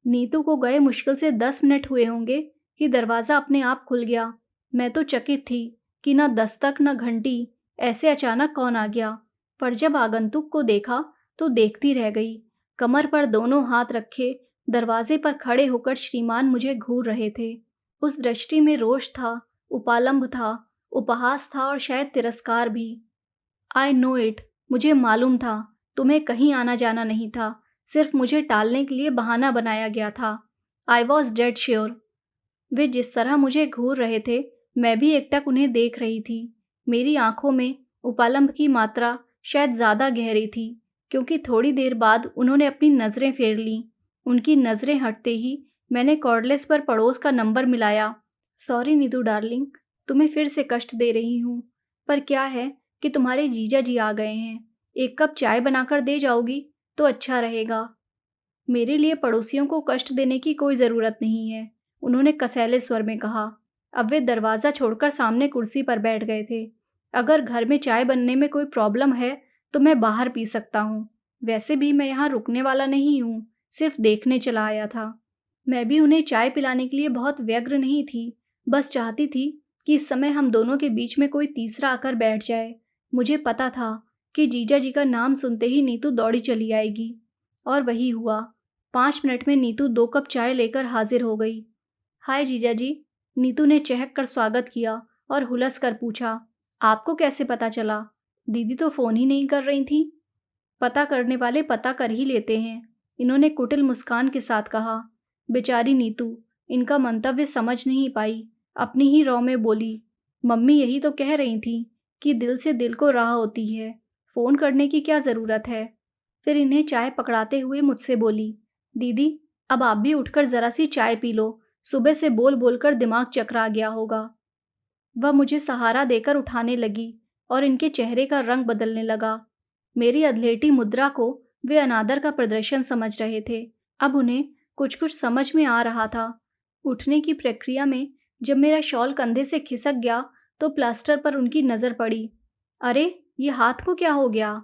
नीतू को गए मुश्किल से 10 मिनट हुए होंगे कि दरवाज़ा अपने आप खुल गया। मैं तो चकित थी कि न दस्तक न घंटी, ऐसे अचानक कौन आ गया। पर जब आगंतुक को देखा तो देखती रह गई। कमर पर दोनों हाथ रखे दरवाजे पर खड़े होकर श्रीमान मुझे घूर रहे थे। उस दृष्टि में रोष था, उपालंब था, उपहास था और शायद तिरस्कार भी। आई नो इट, मुझे मालूम था तुम्हें कहीं आना जाना नहीं था, सिर्फ मुझे टालने के लिए बहाना बनाया गया था। I was dead sure. वे जिस तरह मुझे घूर रहे थे, मैं भी एकटक उन्हें देख रही थी। मेरी आंखों में उपालंब की मात्रा शायद ज़्यादा गहरी थी, क्योंकि थोड़ी देर बाद उन्होंने अपनी नज़रें फेर लीं। उनकी नज़रें हटते ही मैंने कॉर्डलेस पर पड़ोस का नंबर मिलाया। सॉरी नीतू डार्लिंग, तुम्हें फिर से कष्ट दे रही हूँ, पर क्या है कि तुम्हारे जीजा जी आ गए हैं। एक कप चाय बनाकर दे जाओगी तो अच्छा रहेगा। मेरे लिए पड़ोसियों को कष्ट देने की कोई ज़रूरत नहीं है, उन्होंने कसैले स्वर में कहा। अब वे दरवाज़ा छोड़कर सामने कुर्सी पर बैठ गए थे। अगर घर में चाय बनने में कोई प्रॉब्लम है तो मैं बाहर पी सकता हूँ। वैसे भी मैं यहाँ रुकने वाला नहीं हूँ, सिर्फ देखने चला आया था। मैं भी उन्हें चाय पिलाने के लिए बहुत व्यग्र नहीं थी, बस चाहती थी कि इस समय हम दोनों के बीच में कोई तीसरा आकर बैठ जाए। मुझे पता था कि जीजा जी का नाम सुनते ही नीतू दौड़ी चली आएगी, और वही हुआ। 5 मिनट में नीतू 2 कप चाय लेकर हाजिर हो गई। हाय जीजा जी, नीतू ने चहक कर स्वागत किया और हुलस कर पूछा, आपको कैसे पता चला? दीदी तो फ़ोन ही नहीं कर रही थी। पता करने वाले पता कर ही लेते हैं, इन्होंने कुटिल मुस्कान के साथ कहा। बेचारी नीतू इनका मंतव्य समझ नहीं पाई, अपनी ही रौ में बोली, मम्मी यही तो कह रही थी कि दिल से दिल को राह होती है, फ़ोन करने की क्या ज़रूरत है। फिर इन्हें चाय पकड़ाते हुए मुझसे बोली, दीदी अब आप भी उठकर ज़रा सी चाय पी लो, सुबह से बोल बोलकर दिमाग चकरा गया होगा। वह मुझे सहारा देकर उठाने लगी और इनके चेहरे का रंग बदलने लगा। मेरी अधलेटी मुद्रा को वे अनादर का प्रदर्शन समझ रहे थे। अब उन्हें कुछ कुछ समझ में आ रहा था। उठने की प्रक्रिया में जब मेरा शॉल कंधे से खिसक गया तो प्लास्टर पर उनकी नज़र पड़ी। अरे, ये हाथ को क्या हो गया?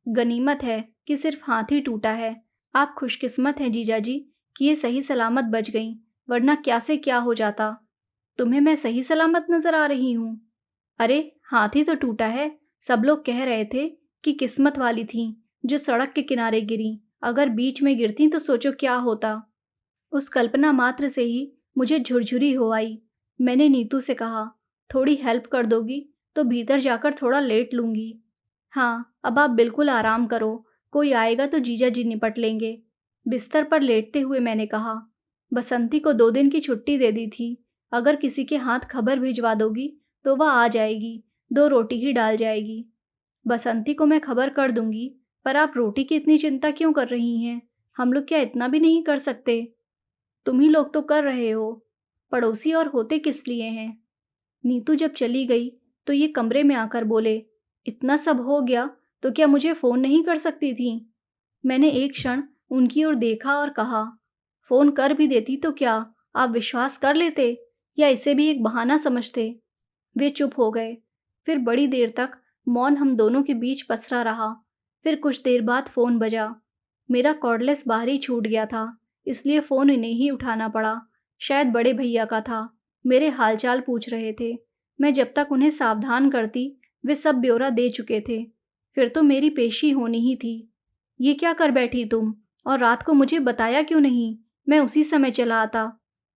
गनीमत है कि सिर्फ हाथ ही टूटा है। आप खुशकिस्मत हैं जीजा जी कि ये सही सलामत बच गईं, वरना क्या से क्या हो जाता। तुम्हें मैं सही सलामत नजर आ रही हूँ? अरे, हाथ ही तो टूटा है। सब लोग कह रहे थे कि किस्मत वाली थीं जो सड़क के किनारे गिरीं। अगर बीच में गिरती तो सोचो क्या होता। उस कल्पना मात्र से ही मुझे झुरझुरी हो आई। मैंने नीतू से कहा, थोड़ी हेल्प कर दोगी तो भीतर जाकर थोड़ा लेट लूँगी। हाँ, अब आप बिल्कुल आराम करो, कोई आएगा तो जीजा जी निपट लेंगे। बिस्तर पर लेटते हुए मैंने कहा, बसंती को 2 दिन की छुट्टी दे दी थी। अगर किसी के हाथ खबर भिजवा दोगी तो वह आ जाएगी, 2 रोटी ही डाल जाएगी। बसंती को मैं खबर कर दूंगी, पर आप रोटी की इतनी चिंता क्यों कर रही हैं? हम लोग क्या इतना भी नहीं कर सकते? तुम ही लोग तो कर रहे हो, पड़ोसी और होते किस लिए हैं? नीतू जब चली गई तो ये कमरे में आकर बोले, इतना सब हो गया तो क्या मुझे फ़ोन नहीं कर सकती थी? मैंने एक क्षण उनकी ओर देखा और कहा, फ़ोन कर भी देती तो क्या आप विश्वास कर लेते या इसे भी एक बहाना समझते? वे चुप हो गए। फिर बड़ी देर तक मौन हम दोनों के बीच पसरा रहा। फिर कुछ देर बाद फ़ोन बजा। मेरा कॉर्डलेस बाहर ही छूट गया था, इसलिए फ़ोन इन्हें ही उठाना पड़ा। शायद बड़े भैया का था। मेरे हालचाल पूछ रहे थे। मैं जब तक उन्हें सावधान करती, वे सब ब्यौरा दे चुके थे। फिर तो मेरी पेशी होनी ही थी। ये क्या कर बैठी तुम? और रात को मुझे बताया क्यों नहीं? मैं उसी समय चला आता।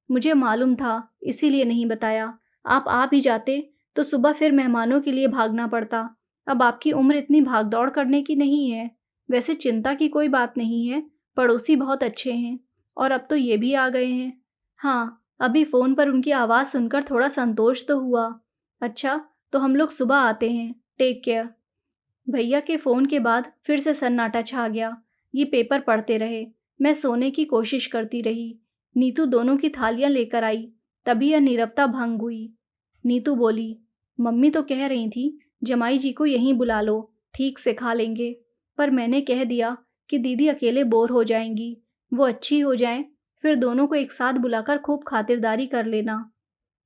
मुझे मालूम था, इसीलिए नहीं बताया। आप आ भी जाते तो सुबह फिर मेहमानों के लिए भागना पड़ता। अब आपकी उम्र इतनी भाग-दौड़ करने की नहीं है। वैसे चिंता की कोई बात नहीं है, पड़ोसी बहुत अच्छे हैं और अब तो ये भी आ गए हैं। हाँ, अभी फ़ोन पर उनकी आवाज़ सुनकर थोड़ा संतोष तो हुआ। अच्छा, तो हम लोग सुबह आते हैं। Take care. भैया के फ़ोन के बाद फिर से सन्नाटा छा गया। ये पेपर पढ़ते रहे। मैं सोने की कोशिश करती रही। नीतू दोनों की थालियाँ लेकर आई। तभी यह नीरवता भंग हुई। नीतू बोली, मम्मी तो कह रही थी जमाई जी को यहीं बुला लो, ठीक से खा लेंगे। पर मैंने कह दिया कि दीदी अकेले बोर हो जाएंगी, वो अच्छी हो जाएं, फिर दोनों को एक साथ बुलाकर खूब खातिरदारी कर लेना।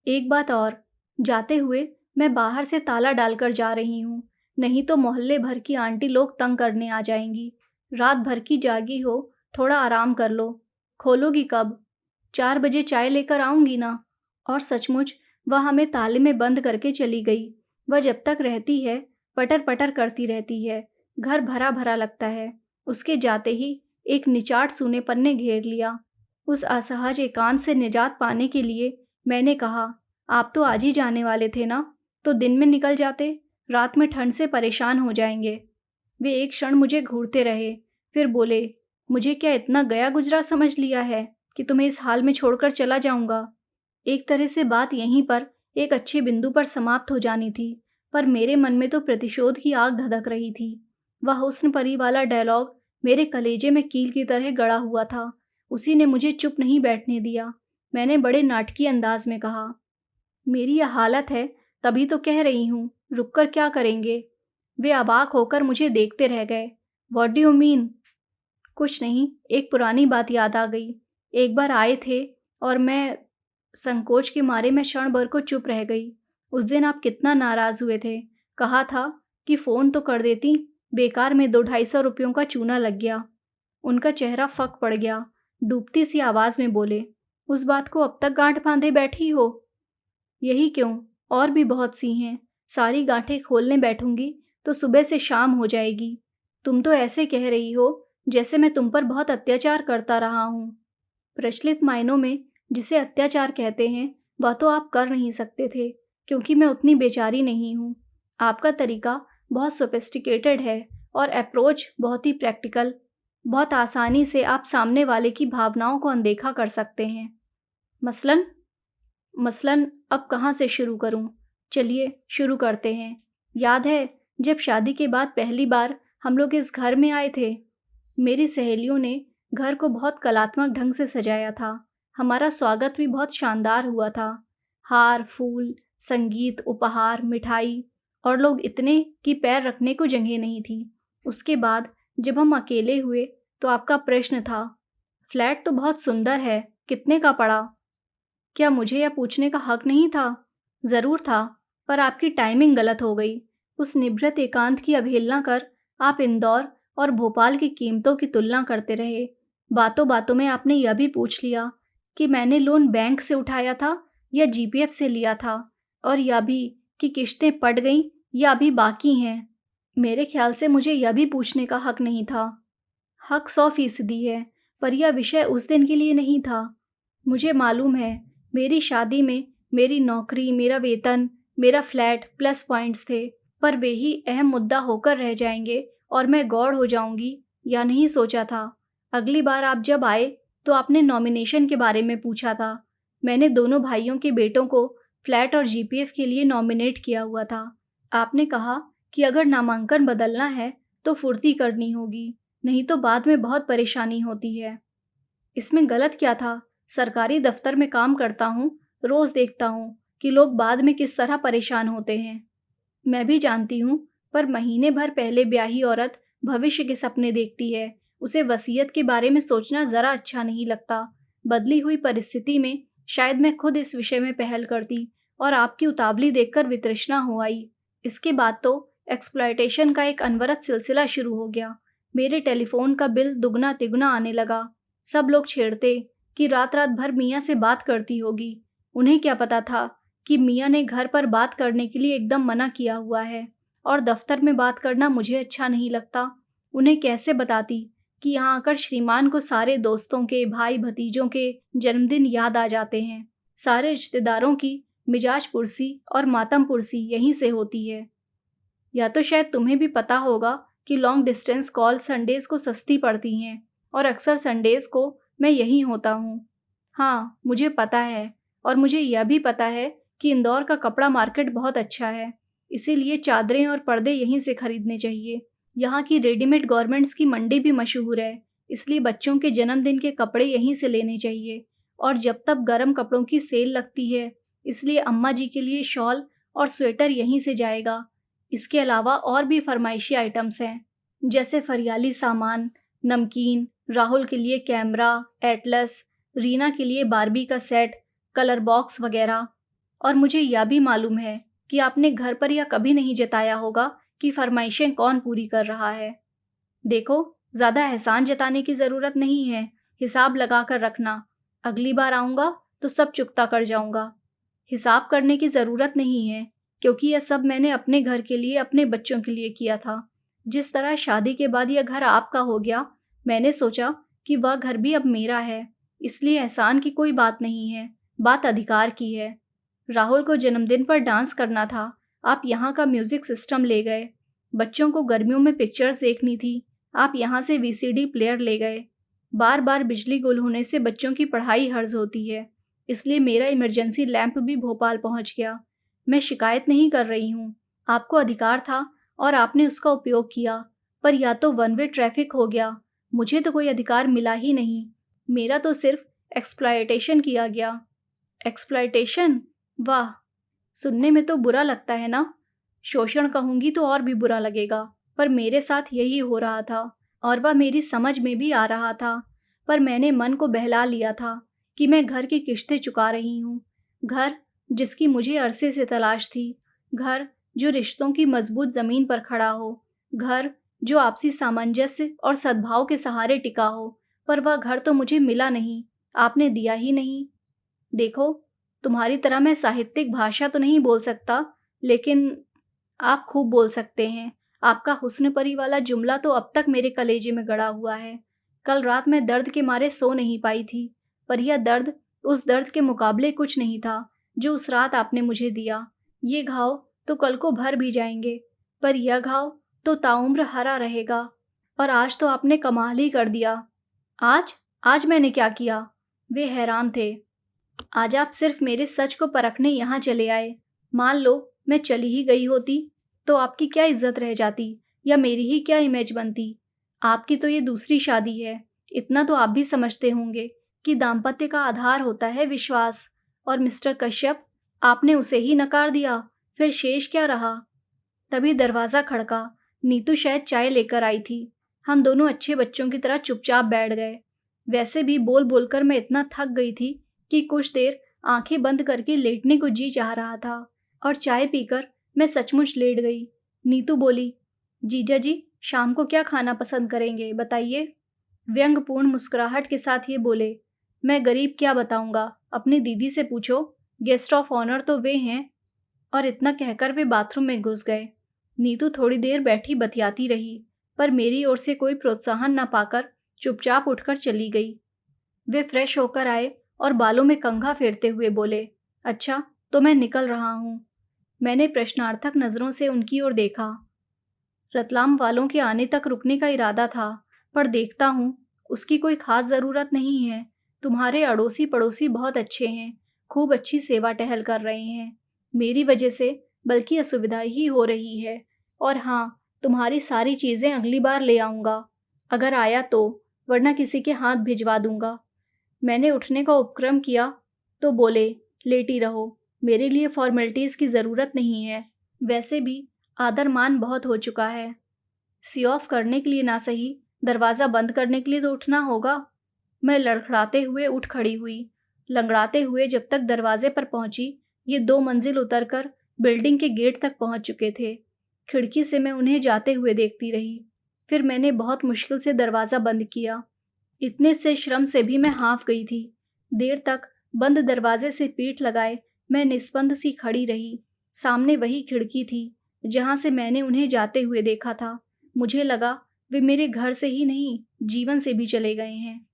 एक बात और, जाते हुए मैं बाहर से ताला डालकर जा रही हूँ, नहीं तो मोहल्ले भर की आंटी लोग तंग करने आ जाएंगी। रात भर की जागी हो, थोड़ा आराम कर लो। खोलोगी कब? 4 बजे चाय लेकर आऊँगी ना। और सचमुच वह हमें ताले में बंद करके चली गई। वह जब तक रहती है, पटर-पटर करती रहती है। घर भरा-भरा लगता है। उसके जाते ही एक निचाट सूनेपन ने घेर लिया। उस असहज एकांत से निजात पाने के लिए मैंने कहा, आप तो आज ही जाने वाले थे ना, तो दिन में निकल जाते, रात में ठंड से परेशान हो जाएंगे। वे एक क्षण मुझे घूरते रहे, फिर बोले, मुझे क्या इतना गया गुजरा समझ लिया है कि तुम्हें इस हाल में छोड़कर चला जाऊंगा। एक तरह से बात यहीं पर एक अच्छे बिंदु पर समाप्त हो जानी थी, पर मेरे मन में तो प्रतिशोध की आग धधक रही थी। वह हुस्न परी वाला डायलॉग मेरे कलेजे में कील की तरह गड़ा हुआ था। उसी ने मुझे चुप नहीं बैठने दिया। मैंने बड़े नाटकीय अंदाज में कहा, मेरी यह हालत है, तभी तो कह रही हूँ, रुककर क्या करेंगे? वे अबाक होकर मुझे देखते रह गए। What do you mean? कुछ नहीं, एक पुरानी बात याद आ गई। एक बार आए थे और संकोच के मारे मैं क्षण भर को चुप रह गई। उस दिन आप कितना नाराज हुए थे। कहा था कि फ़ोन तो कर देती, बेकार में 200-250 रुपयों का चूना लग गया। उनका चेहरा फक पड़ गया। डूबती सी आवाज़ में बोले, उस बात को अब तक गांठ बांधे बैठी हो? यही क्यों, और भी बहुत सी हैं। सारी गांठें खोलने बैठूंगी तो सुबह से शाम हो जाएगी। तुम तो ऐसे कह रही हो जैसे मैं तुम पर बहुत अत्याचार करता रहा हूँ। प्रचलित मायनों में जिसे अत्याचार कहते हैं, वह तो आप कर नहीं सकते थे, क्योंकि मैं उतनी बेचारी नहीं हूँ। आपका तरीका बहुत सोफिस्टिकेटेड है और अप्रोच बहुत ही प्रैक्टिकल। बहुत आसानी से आप सामने वाले की भावनाओं को अनदेखा कर सकते हैं। मसलन मसलन अब कहाँ से शुरू करूँ? चलिए शुरू करते हैं। याद है जब शादी के बाद पहली बार हम लोग इस घर में आए थे? मेरी सहेलियों ने घर को बहुत कलात्मक ढंग से सजाया था। हमारा स्वागत भी बहुत शानदार हुआ था। हार, फूल, संगीत, उपहार, मिठाई, और लोग इतने कि पैर रखने को जगह नहीं थी। उसके बाद जब हम अकेले हुए तो आपका प्रश्न था, फ्लैट तो बहुत सुंदर है, कितने का पड़ा? क्या मुझे यह पूछने का हक नहीं था? ज़रूर था, पर आपकी टाइमिंग गलत हो गई। उस निभृत एकांत की अवहेलना कर आप इंदौर और भोपाल की कीमतों की तुलना करते रहे। बातों बातों में आपने यह भी पूछ लिया कि मैंने लोन बैंक से उठाया था या जीपीएफ से लिया था, और यह भी कि किश्तें पड़ गईं या अभी बाकी हैं। मेरे ख्याल से मुझे यह भी पूछने का हक नहीं था। हक 100% है, पर यह विषय उस दिन के लिए नहीं था। मुझे मालूम है, मेरी शादी में मेरी नौकरी, मेरा वेतन, मेरा फ्लैट प्लस पॉइंट्स थे, पर वे ही अहम मुद्दा होकर रह जाएंगे और मैं गौड़ हो जाऊंगी, या नहीं सोचा था। अगली बार आप जब आए तो आपने नॉमिनेशन के बारे में पूछा था। मैंने दोनों भाइयों के बेटों को फ्लैट और जीपीएफ के लिए नॉमिनेट किया हुआ था। आपने कहा कि अगर नामांकन बदलना है तो फुर्ती करनी होगी, नहीं तो बाद में बहुत परेशानी होती है। इसमें गलत क्या था? सरकारी दफ्तर में काम करता हूँ, रोज़ देखता हूँ कि लोग बाद में किस तरह परेशान होते हैं। मैं भी जानती हूँ, पर महीने भर पहले ब्याही औरत भविष्य के सपने देखती है। उसे वसीयत के बारे में सोचना ज़रा अच्छा नहीं लगता। बदली हुई परिस्थिति में शायद मैं खुद इस विषय में पहल करती और आपकी उतावली देखकर वितृष्णा हो आई। इसके बाद तो एक्सप्लॉयटेशन का एक अनवरत सिलसिला शुरू हो गया। मेरे टेलीफोन का बिल दुगना तिगुना आने लगा। सब लोग छेड़ते कि रात रात भर मियाँ से बात करती होगी। उन्हें क्या पता था कि मियाँ ने घर पर बात करने के लिए एकदम मना किया हुआ है, और दफ्तर में बात करना मुझे अच्छा नहीं लगता। उन्हें कैसे बताती कि यहाँ आकर श्रीमान को सारे दोस्तों के, भाई भतीजों के जन्मदिन याद आ जाते हैं। सारे रिश्तेदारों की मिजाज पुरसी और मातम पुरसी यहीं से होती है। या तो शायद तुम्हें भी पता होगा कि लॉन्ग डिस्टेंस कॉल संडेज़ को सस्ती पड़ती हैं, और अक्सर संडेज़ को मैं यहीं होता हूँ। हाँ, मुझे पता है, और मुझे यह भी पता है कि इंदौर का कपड़ा मार्केट बहुत अच्छा है, इसीलिए चादरें और पर्दे यहीं से खरीदने चाहिए। यहाँ की रेडीमेड गारमेंट्स की मंडी भी मशहूर है, इसलिए बच्चों के जन्मदिन के कपड़े यहीं से लेने चाहिए। और जब तब गर्म कपड़ों की सेल लगती है, इसलिए अम्मा जी के लिए शॉल और स्वेटर यहीं से जाएगा। इसके अलावा और भी फरमाइशी आइटम्स हैं, जैसे फरियाली सामान, नमकीन, राहुल के लिए कैमरा, एटलस, रीना के लिए बारबी का सेट, कलर बॉक्स वगैरह। और मुझे यह भी मालूम है कि आपने घर पर यह कभी नहीं जताया होगा कि फरमाइशें कौन पूरी कर रहा है। देखो, ज़्यादा एहसान जताने की ज़रूरत नहीं है, हिसाब लगा कर रखना। अगली बार आऊँगा तो सब चुकता कर जाऊँगा। हिसाब करने की ज़रूरत नहीं है, क्योंकि यह सब मैंने अपने घर के लिए, अपने बच्चों के लिए किया था। जिस तरह शादी के बाद यह घर आपका हो गया, मैंने सोचा कि वह घर भी अब मेरा है। इसलिए एहसान की कोई बात नहीं है, बात अधिकार की है। राहुल को जन्मदिन पर डांस करना था, आप यहाँ का म्यूजिक सिस्टम ले गए। बच्चों को गर्मियों में पिक्चर्स देखनी थी, आप यहाँ से वीसीडी प्लेयर ले गए। बार बार बिजली गुल होने से बच्चों की पढ़ाई हर्ज होती है, इसलिए मेरा इमरजेंसी लैंप भी भोपाल पहुँच गया। मैं शिकायत नहीं कर रही हूँ, आपको अधिकार था और आपने उसका उपयोग किया, पर या तो वन वे ट्रैफिक हो गया, मुझे तो कोई अधिकार मिला ही नहीं। मेरा तो सिर्फ एक्सप्लॉयटेशन किया गया। एक्सप्लॉयटेशन? वाह, सुनने में तो बुरा लगता है ना। शोषण कहूँगी तो और भी बुरा लगेगा, पर मेरे साथ यही हो रहा था और वह मेरी समझ में भी आ रहा था। पर मैंने मन को बहला लिया था कि मैं घर की किश्तें चुका रही हूँ। घर जिसकी मुझे अरसे से तलाश थी। घर जो रिश्तों की मजबूत ज़मीन पर खड़ा हो। घर जो आपसी सामंजस्य और सद्भाव के सहारे टिका हो। पर वह घर तो मुझे मिला नहीं, आपने दिया ही नहीं। देखो, तुम्हारी तरह मैं साहित्यिक भाषा तो नहीं बोल सकता, लेकिन आप खूब बोल सकते हैं। आपका हुस्न परी वाला जुमला तो अब तक मेरे कलेजे में गड़ा हुआ है। कल रात मैं दर्द के मारे सो नहीं पाई थी, पर यह दर्द उस दर्द के मुकाबले कुछ नहीं था जो उस रात आपने मुझे दिया। ये घाव तो कल को भर भी जाएंगे, पर यह घाव तो ताउम्र हरा रहेगा। और आज तो आपने कमाल ही कर दिया। आज? आज मैंने क्या किया? वे हैरान थे। आज आप सिर्फ मेरे सच को परखने यहाँ चले आए। मान लो मैं चली ही गई होती तो आपकी क्या इज्जत रह जाती, या मेरी ही क्या इमेज बनती। आपकी तो ये दूसरी शादी है। इतना तो आप भी समझते होंगे कि दाम्पत्य का आधार होता है विश्वास। और मिस्टर कश्यप, आपने उसे ही नकार दिया, फिर शेष क्या रहा? तभी दरवाज़ा खड़का। नीतू शायद चाय लेकर आई थी। हम दोनों अच्छे बच्चों की तरह चुपचाप बैठ गए। वैसे भी बोल बोलकर मैं इतना थक गई थी कि कुछ देर आंखें बंद करके लेटने को जी चाह रहा था, और चाय पीकर मैं सचमुच लेट गई। नीतू बोली, जीजा जी शाम को क्या खाना पसंद करेंगे, बताइए। व्यंग्यपूर्ण मुस्कुराहट के साथ ये बोले, मैं गरीब क्या बताऊंगा, अपनी दीदी से पूछो, गेस्ट ऑफ ऑनर तो वे हैं। और इतना कहकर वे बाथरूम में घुस गए। नीतू थोड़ी देर बैठी बतियाती रही, पर मेरी ओर से कोई प्रोत्साहन न पाकर चुपचाप उठकर चली गई। वे फ्रेश होकर आए और बालों में कंघा फेरते हुए बोले, अच्छा तो मैं निकल रहा हूँ। मैंने प्रश्नार्थक नज़रों से उनकी ओर देखा। रतलाम वालों के आने तक रुकने का इरादा था, पर देखता हूँ उसकी कोई खास ज़रूरत नहीं है। तुम्हारे अड़ोसी पड़ोसी बहुत अच्छे हैं, खूब अच्छी सेवा टहल कर रहे हैं। मेरी वजह से बल्कि असुविधा ही हो रही है। और हाँ, तुम्हारी सारी चीज़ें अगली बार ले आऊँगा, अगर आया तो, वरना किसी के हाथ भिजवा दूँगा। मैंने उठने का उपक्रम किया तो बोले, लेटी रहो, मेरे लिए फॉर्मेलिटीज़ की ज़रूरत नहीं है। वैसे भी आदर मान बहुत हो चुका है। सी ऑफ करने के लिए ना सही, दरवाज़ा बंद करने के लिए तो उठना होगा। मैं लड़खड़ाते हुए उठ खड़ी हुई। लंगड़ाते हुए जब तक दरवाजे पर पहुंची, ये 2 मंजिल उतरकर बिल्डिंग के गेट तक पहुंच चुके थे। खिड़की से मैं उन्हें जाते हुए देखती रही। फिर मैंने बहुत मुश्किल से दरवाज़ा बंद किया। इतने से श्रम से भी मैं हाँफ गई थी। देर तक बंद दरवाजे से पीठ लगाए मैं निस्पंद सी खड़ी रही। सामने वही खिड़की थी जहाँ से मैंने उन्हें जाते हुए देखा था। मुझे लगा वे मेरे घर से ही नहीं, जीवन से भी चले गए हैं।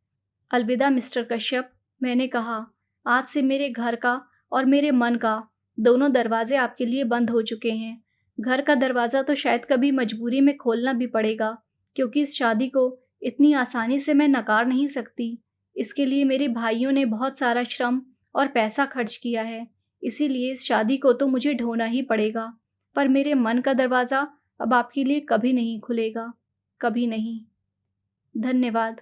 अलविदा मिस्टर कश्यप, मैंने कहा। आज से मेरे घर का और मेरे मन का दोनों दरवाजे आपके लिए बंद हो चुके हैं। घर का दरवाज़ा तो शायद कभी मजबूरी में खोलना भी पड़ेगा, क्योंकि इस शादी को इतनी आसानी से मैं नकार नहीं सकती। इसके लिए मेरे भाइयों ने बहुत सारा श्रम और पैसा खर्च किया है, इसीलिए इस शादी को तो मुझे ढोना ही पड़ेगा। पर मेरे मन का दरवाज़ा अब आपके लिए कभी नहीं खुलेगा, कभी नहीं। धन्यवाद।